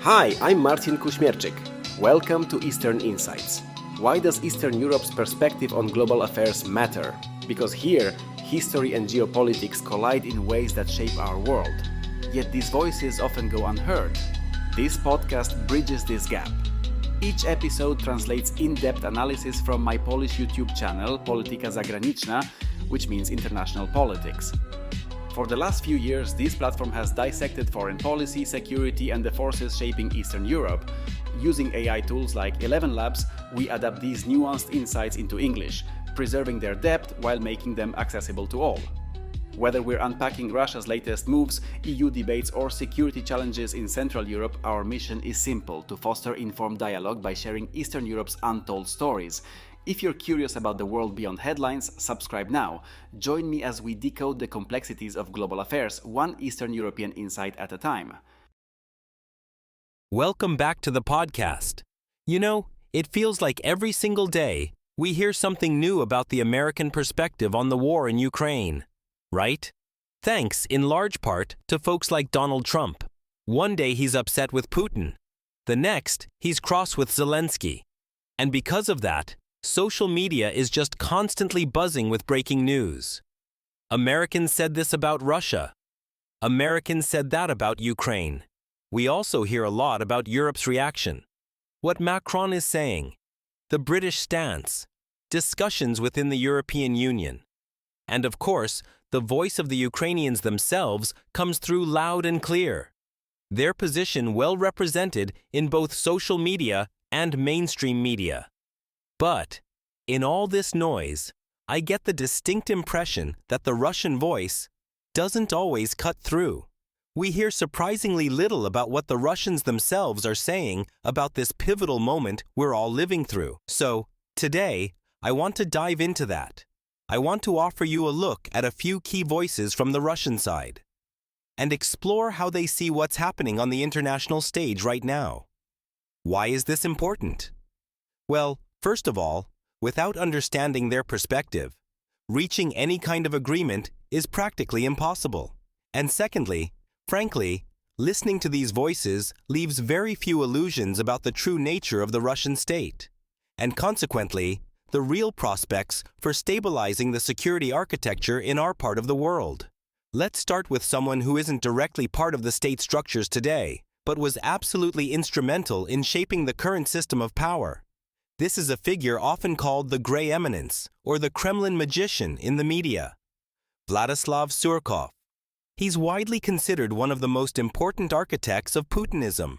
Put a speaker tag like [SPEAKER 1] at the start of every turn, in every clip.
[SPEAKER 1] Hi, I'm Marcin Kuśmierczyk. Welcome to Eastern Insights. Why does Eastern Europe's perspective on global affairs matter? Because here, history and geopolitics collide in ways that shape our world. Yet these voices often go unheard. This podcast bridges this gap. Each episode translates in-depth analysis from my Polish YouTube channel, Polityka Zagraniczna, which means international politics. For the last few years, this platform has dissected foreign policy, security, and the forces shaping Eastern Europe. Using AI tools like 11 Labs, we adapt these nuanced insights into English, preserving their depth while making them accessible to all. Whether we're unpacking Russia's latest moves, EU debates, or security challenges in Central Europe, our mission is simple: to foster informed dialogue by sharing Eastern Europe's untold stories. If you're curious about the world beyond headlines, subscribe now. Join me as we decode the complexities of global affairs, one Eastern European insight at a time.
[SPEAKER 2] Welcome back to the podcast. You know, it feels like every single day we hear something new about the American perspective on the war in Ukraine, right? Thanks, in large part, to folks like Donald Trump. One day he's upset with Putin. The next, he's cross with Zelensky. And because of that, social media is just constantly buzzing with breaking news. Americans said this about Russia. Americans said that about Ukraine. We also hear a lot about Europe's reaction. What Macron is saying, the British stance, discussions within the European Union. And of course, the voice of the Ukrainians themselves comes through loud and clear. Their position well represented in both social media and mainstream media. But, in all this noise, I get the distinct impression that the Russian voice doesn't always cut through. We hear surprisingly little about what the Russians themselves are saying about this pivotal moment we're all living through. So, today, I want to dive into that. I want to offer you a look at a few key voices from the Russian side and explore how they see what's happening on the international stage right now. Why is this important? Well, first of all, without understanding their perspective, reaching any kind of agreement is practically impossible. And secondly, frankly, listening to these voices leaves very few illusions about the true nature of the Russian state, and consequently, the real prospects for stabilizing the security architecture in our part of the world. Let's start with someone who isn't directly part of the state structures today, but was absolutely instrumental in shaping the current system of power. This is a figure often called the Grey Eminence, or the Kremlin magician in the media. Vladislav Surkov. He's widely considered one of the most important architects of Putinism.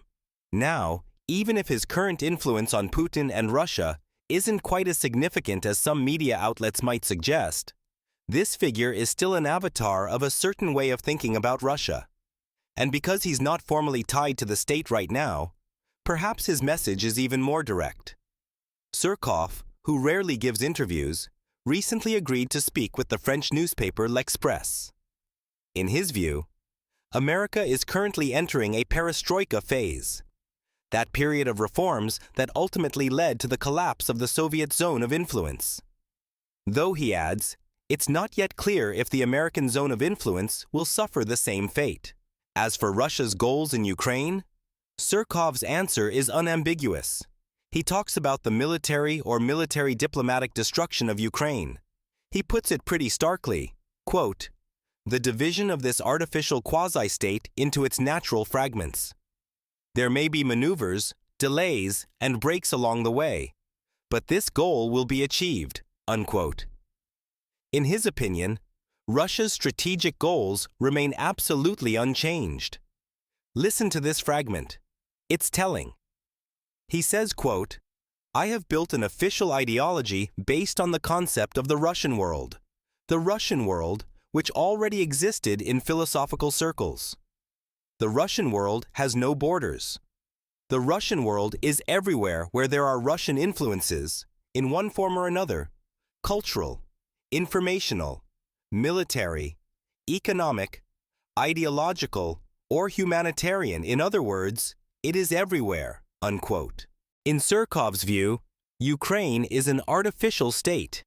[SPEAKER 2] Now, even if his current influence on Putin and Russia isn't quite as significant as some media outlets might suggest, this figure is still an avatar of a certain way of thinking about Russia. And because he's not formally tied to the state right now, perhaps his message is even more direct. Surkov, who rarely gives interviews, recently agreed to speak with the French newspaper L'Express. In his view, America is currently entering a perestroika phase, that period of reforms that ultimately led to the collapse of the Soviet zone of influence. Though, he adds, it's not yet clear if the American zone of influence will suffer the same fate. As for Russia's goals in Ukraine, Surkov's answer is unambiguous. He talks about the military or military diplomatic destruction of Ukraine. He puts it pretty starkly, quote, the division of this artificial quasi-state into its natural fragments. There may be maneuvers, delays, and breaks along the way, but this goal will be achieved, unquote. In his opinion, Russia's strategic goals remain absolutely unchanged. Listen to this fragment. It's telling. He says, quote, I have built an official ideology based on the concept of the Russian world which already existed in philosophical circles. The Russian world has no borders. The Russian world is everywhere where there are Russian influences, in one form or another, cultural, informational, military, economic, ideological, or humanitarian. In other words, it is everywhere, unquote. In Surkov's view, Ukraine is an artificial state.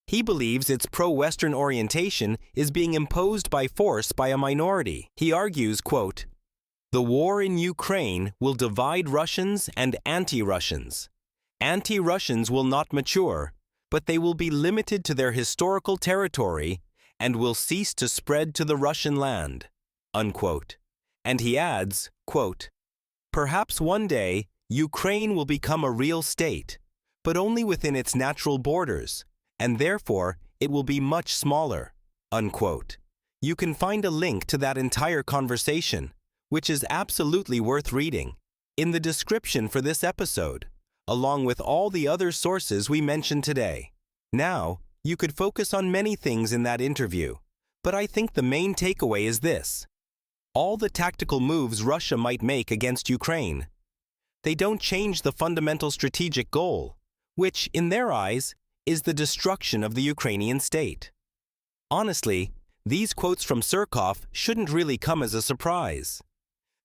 [SPEAKER 2] He believes its pro-Western orientation is being imposed by force by a minority. He argues, quote, The war in Ukraine will divide Russians and anti-Russians. Anti-Russians will not mature, but they will be limited to their historical territory and will cease to spread to the Russian land, unquote. And he adds, quote, perhaps one day Ukraine will become a real state, but only within its natural borders, and therefore it will be much smaller, unquote. You can find a link to that entire conversation, which is absolutely worth reading, in the description for this episode, along with all the other sources we mentioned today. Now, you could focus on many things in that interview, but I think the main takeaway is this. All the tactical moves Russia might make against Ukraine, they don't change the fundamental strategic goal, which, in their eyes, is the destruction of the Ukrainian state. Honestly, these quotes from Surkov shouldn't really come as a surprise.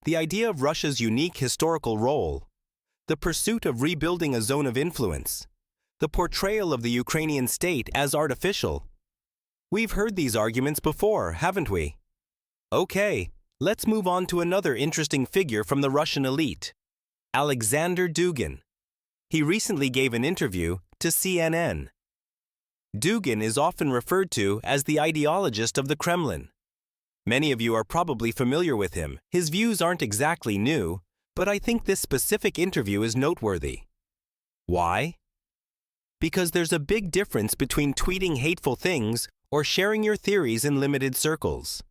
[SPEAKER 2] The idea of Russia's unique historical role, the pursuit of rebuilding a zone of influence, the portrayal of the Ukrainian state as artificial. We've heard these arguments before, haven't we? Okay, let's move on to another interesting figure from the Russian elite, Aleksandr Dugin. He recently gave an interview to CNN. Dugin is often referred to as the ideologist of the Kremlin. Many of you are probably familiar with him. His views aren't exactly new, but I think this specific interview is noteworthy. Why? Because there's a big difference between tweeting hateful things or sharing your theories in limited circles,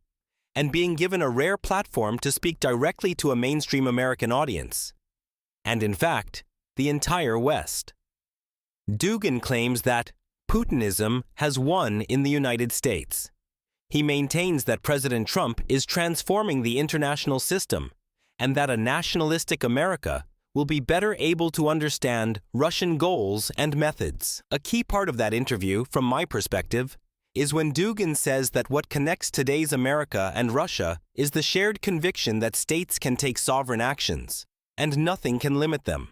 [SPEAKER 2] and being given a rare platform to speak directly to a mainstream American audience, and in fact, the entire West. Dugin claims that Putinism has won in the United States. He maintains that President Trump is transforming the international system, and that a nationalistic America will be better able to understand Russian goals and methods. A key part of that interview, from my perspective, is when Dugin says that what connects today's America and Russia is the shared conviction that states can take sovereign actions, and nothing can limit them.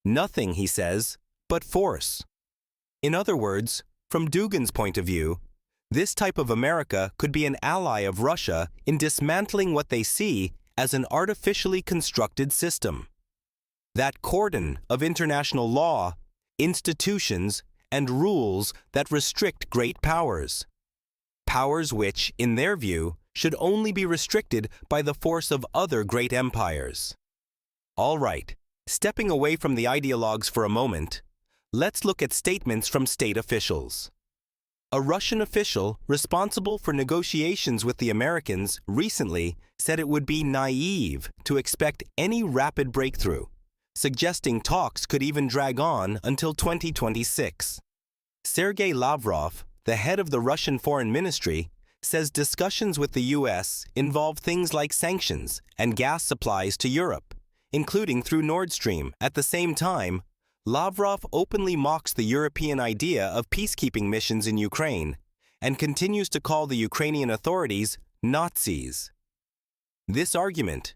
[SPEAKER 2] Nothing, he says, but force. In other words, from Dugin's point of view, this type of America could be an ally of Russia in dismantling what they see as an artificially constructed system. That cordon of international law, institutions, and rules that restrict great powers. Powers which, in their view, should only be restricted by the force of other great empires. All right, stepping away from the ideologues for a moment, let's look at statements from state officials. A Russian official responsible for negotiations with the Americans recently said it would be naive to expect any rapid breakthrough, suggesting talks could even drag on until 2026. Sergei Lavrov, the head of the Russian Foreign Ministry, says discussions with the U.S. involve things like sanctions and gas supplies to Europe, including through Nord Stream. At the same time, Lavrov openly mocks the European idea of peacekeeping missions in Ukraine and continues to call the Ukrainian authorities Nazis. This argument,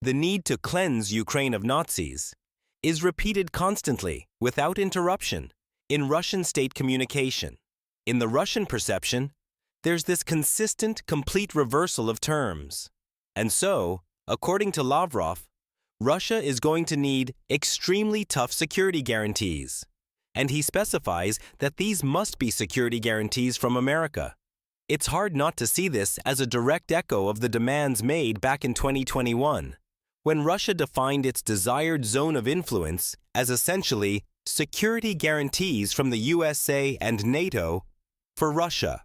[SPEAKER 2] the need to cleanse Ukraine of Nazis, is repeated constantly, without interruption, in Russian state communication. In the Russian perception, there's this consistent, complete reversal of terms. And so, according to Lavrov, Russia is going to need extremely tough security guarantees, and he specifies that these must be security guarantees from America. It's hard not to see this as a direct echo of the demands made back in 2021, when Russia defined its desired zone of influence as essentially security guarantees from the USA and NATO for Russia.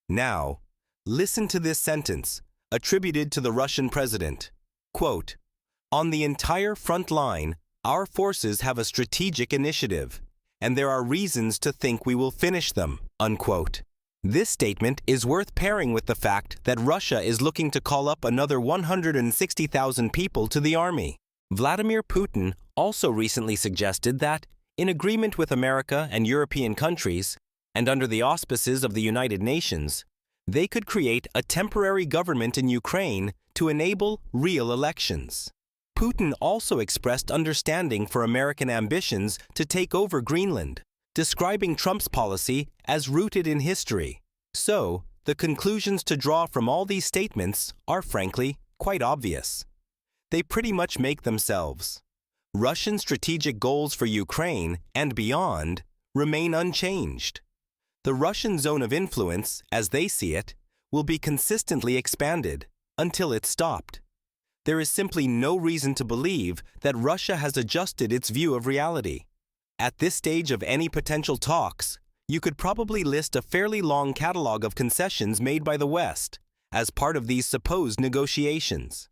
[SPEAKER 2] Now, listen to this sentence, attributed to the Russian president. Quote, "On the entire front line, our forces have a strategic initiative, and there are reasons to think we will finish them." Unquote. This statement is worth pairing with the fact that Russia is looking to call up another 160,000 people to the army. Vladimir Putin also recently suggested that, in agreement with America and European countries, and under the auspices of the United Nations, they could create a temporary government in Ukraine to enable real elections. Putin also expressed understanding for American ambitions to take over Greenland, describing Trump's policy as rooted in history. So, the conclusions to draw from all these statements are frankly quite obvious. they pretty much make themselves. Russian strategic goals for Ukraine and beyond remain unchanged. The Russian zone of influence, as they see it, will be consistently expanded until it's stopped. There is simply no reason to believe that Russia has adjusted its view of reality. At this stage of any potential talks, you could probably list a fairly long catalog of concessions made by the West as part of these supposed negotiations.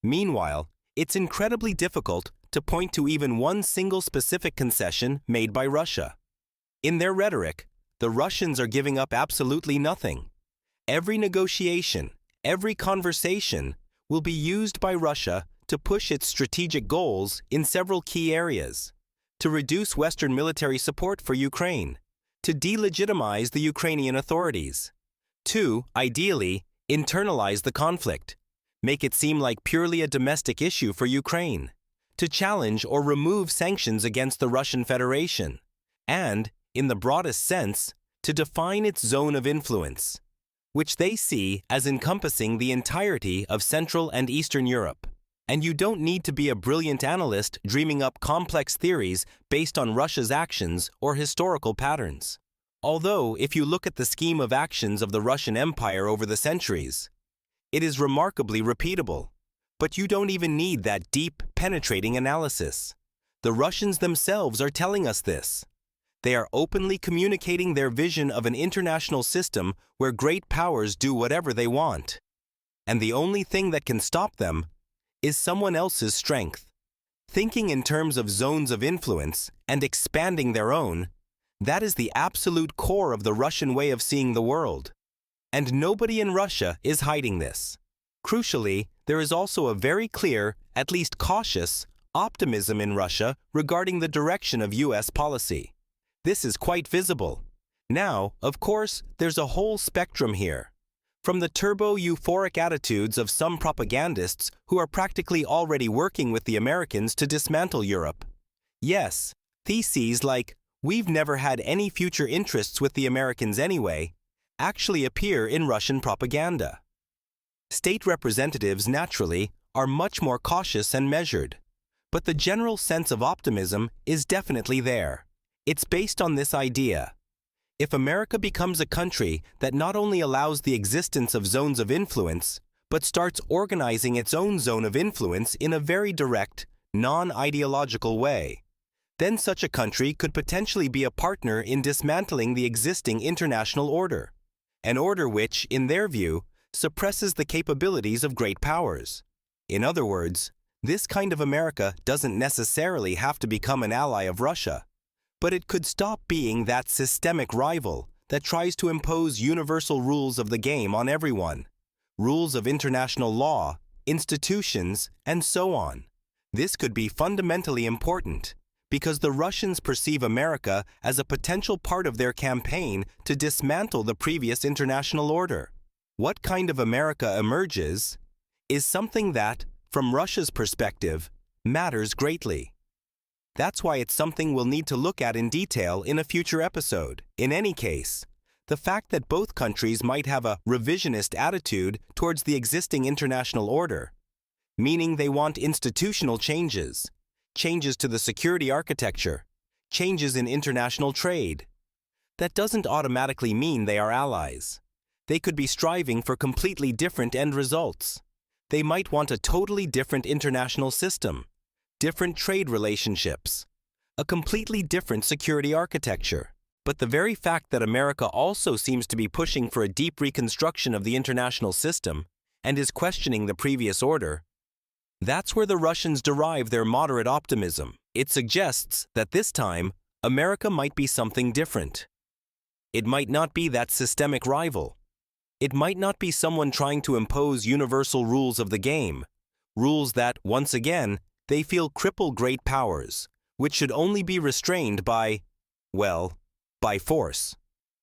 [SPEAKER 2] Meanwhile, it's incredibly difficult to point to even one single specific concession made by Russia. In their rhetoric, the Russians are giving up absolutely nothing. Every negotiation, every conversation will be used by Russia to push its strategic goals in several key areas: to reduce Western military support for Ukraine, to delegitimize the Ukrainian authorities, to, ideally, internalize the conflict, make it seem like purely a domestic issue for Ukraine, to challenge or remove sanctions against the Russian Federation, and, in the broadest sense, to define its zone of influence, which they see as encompassing the entirety of Central and Eastern Europe. And you don't need to be a brilliant analyst dreaming up complex theories based on Russia's actions or historical patterns. Although, if you look at the scheme of actions of the Russian Empire over the centuries, it is remarkably repeatable. But you don't even need that deep, penetrating analysis. The Russians themselves are telling us this. They are openly communicating their vision of an international system where great powers do whatever they want. And the only thing that can stop them is someone else's strength. Thinking in terms of zones of influence and expanding their own, that is the absolute core of the Russian way of seeing the world. And nobody in Russia is hiding this. Crucially, there is also a very clear, at least cautious, optimism in Russia regarding the direction of U.S. policy. This is quite visible. Now, of course, there's a whole spectrum here. From the turbo-euphoric attitudes of some propagandists who are practically already working with the Americans to dismantle Europe. Yes, theses like, "We've never had any future interests with the Americans anyway," actually appear in Russian propaganda. State representatives, naturally, are much more cautious and measured. But the general sense of optimism is definitely there. It's based on this idea. If America becomes a country that not only allows the existence of zones of influence, but starts organizing its own zone of influence in a very direct, non-ideological way, then such a country could potentially be a partner in dismantling the existing international order, an order which, in their view, suppresses the capabilities of great powers. In other words, this kind of America doesn't necessarily have to become an ally of Russia, but it could stop being that systemic rival that tries to impose universal rules of the game on everyone, rules of international law, institutions, and so on. This could be fundamentally important because the Russians perceive America as a potential part of their campaign to dismantle the previous international order. What kind of America emerges is something that, from Russia's perspective, matters greatly. That's why it's something we'll need to look at in detail in a future episode. In any case, the fact that both countries might have a revisionist attitude towards the existing international order, meaning they want institutional changes, changes to the security architecture, changes in international trade, that doesn't automatically mean they are allies. They could be striving for completely different end results. They might want a totally different international system, different trade relationships, a completely different security architecture. But the very fact that America also seems to be pushing for a deep reconstruction of the international system and is questioning the previous order, that's where the Russians derive their moderate optimism. It suggests that this time, America might be something different. It might not be that systemic rival. It might not be someone trying to impose universal rules of the game, rules that, once again, they feel cripple great powers, which should only be restrained by, well, by force.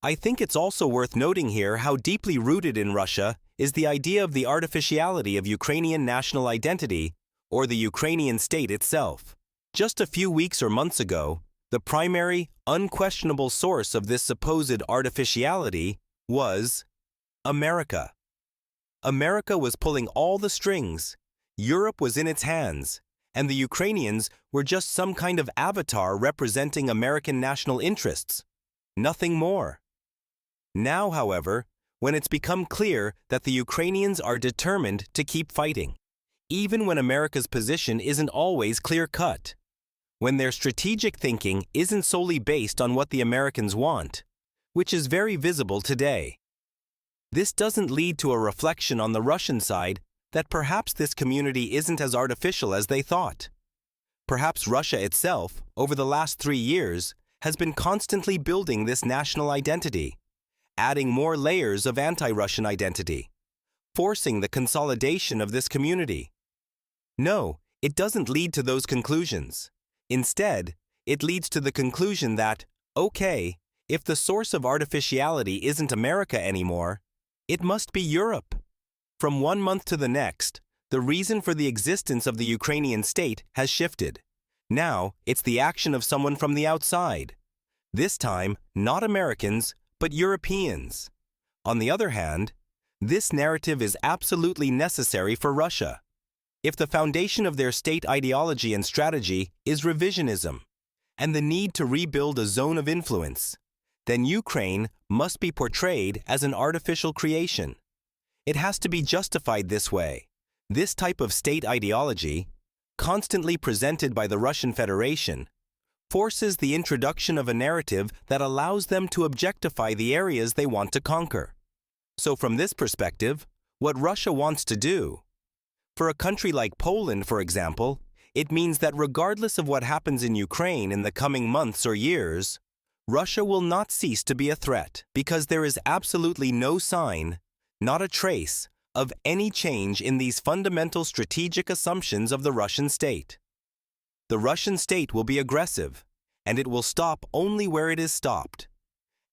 [SPEAKER 2] I think it's also worth noting here how deeply rooted in Russia is the idea of the artificiality of Ukrainian national identity or the Ukrainian state itself. Just a few weeks or months ago, the primary, unquestionable source of this supposed artificiality was America. America was pulling all the strings, Europe was in its hands, and the Ukrainians were just some kind of avatar representing American national interests. Nothing more. Now, however, when it's become clear that the Ukrainians are determined to keep fighting, even when America's position isn't always clear-cut, when their strategic thinking isn't solely based on what the Americans want, which is very visible today. This doesn't lead to a reflection on the Russian side that perhaps this community isn't as artificial as they thought. Perhaps Russia itself, over the last 3 years, has been constantly building this national identity, adding more layers of anti-Russian identity, forcing the consolidation of this community. No, it doesn't lead to those conclusions. Instead, it leads to the conclusion that, okay, if the source of artificiality isn't America anymore, it must be Europe. From one month to the next, the reason for the existence of the Ukrainian state has shifted. Now, it's the action of someone from the outside. This time, not Americans, but Europeans. On the other hand, this narrative is absolutely necessary for Russia. If the foundation of their state ideology and strategy is revisionism and the need to rebuild a zone of influence, then Ukraine must be portrayed as an artificial creation. It has to be justified this way. This type of state ideology, constantly presented by the Russian Federation, forces the introduction of a narrative that allows them to objectify the areas they want to conquer. So from this perspective, what Russia wants to do, for a country like Poland, for example, it means that regardless of what happens in Ukraine in the coming months or years, Russia will not cease to be a threat because there is absolutely no sign, not a trace, of any change in these fundamental strategic assumptions of the Russian state. The Russian state will be aggressive, and it will stop only where it is stopped.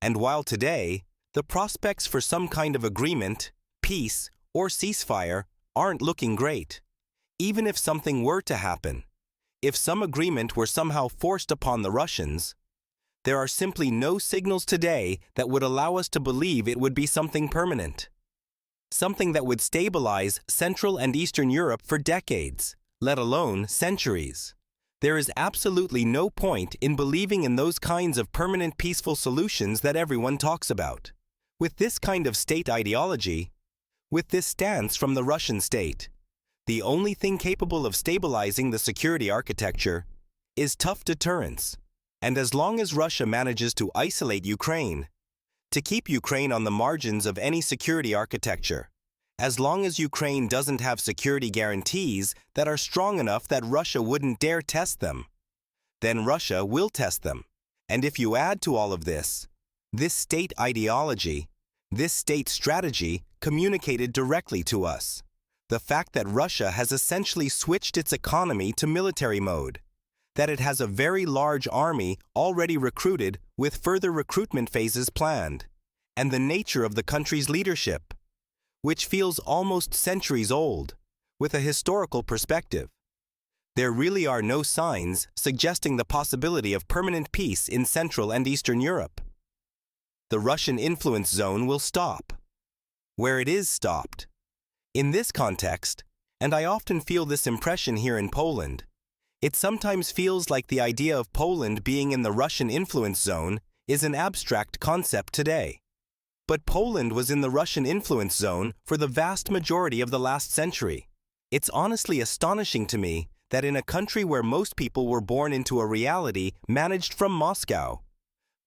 [SPEAKER 2] And while today, the prospects for some kind of agreement, peace, or ceasefire aren't looking great, even if something were to happen, if some agreement were somehow forced upon the Russians, there are simply no signals today that would allow us to believe it would be something permanent. Something that would stabilize Central and Eastern Europe for decades, let alone centuries. There is absolutely no point in believing in those kinds of permanent peaceful solutions that everyone talks about. With this kind of state ideology, with this stance from the Russian state, the only thing capable of stabilizing the security architecture is tough deterrence. And as long as Russia manages to isolate Ukraine, to keep Ukraine on the margins of any security architecture, as long as Ukraine doesn't have security guarantees that are strong enough that Russia wouldn't dare test them, then Russia will test them. And if you add to all of this state ideology, this state strategy communicated directly to us, the fact that Russia has essentially switched its economy to military mode, that it has a very large army already recruited with further recruitment phases planned, and the nature of the country's leadership, which feels almost centuries old, with a historical perspective. There really are no signs suggesting the possibility of permanent peace in Central and Eastern Europe. The Russian influence zone will stop, where it is stopped. In this context, and I often feel this impression here in Poland, it sometimes feels like the idea of Poland being in the Russian influence zone is an abstract concept today. But Poland was in the Russian influence zone for the vast majority of the last century. It's honestly astonishing to me that in a country where most people were born into a reality managed from Moscow,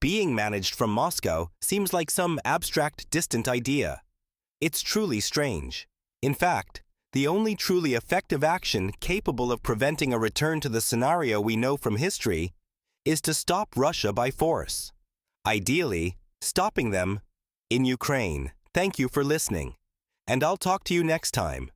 [SPEAKER 2] being managed from Moscow seems like some abstract, distant idea. It's truly strange. In fact, the only truly effective action capable of preventing a return to the scenario we know from history is to stop Russia by force. Ideally, stopping them in Ukraine. Thank you for listening, and I'll talk to you next time.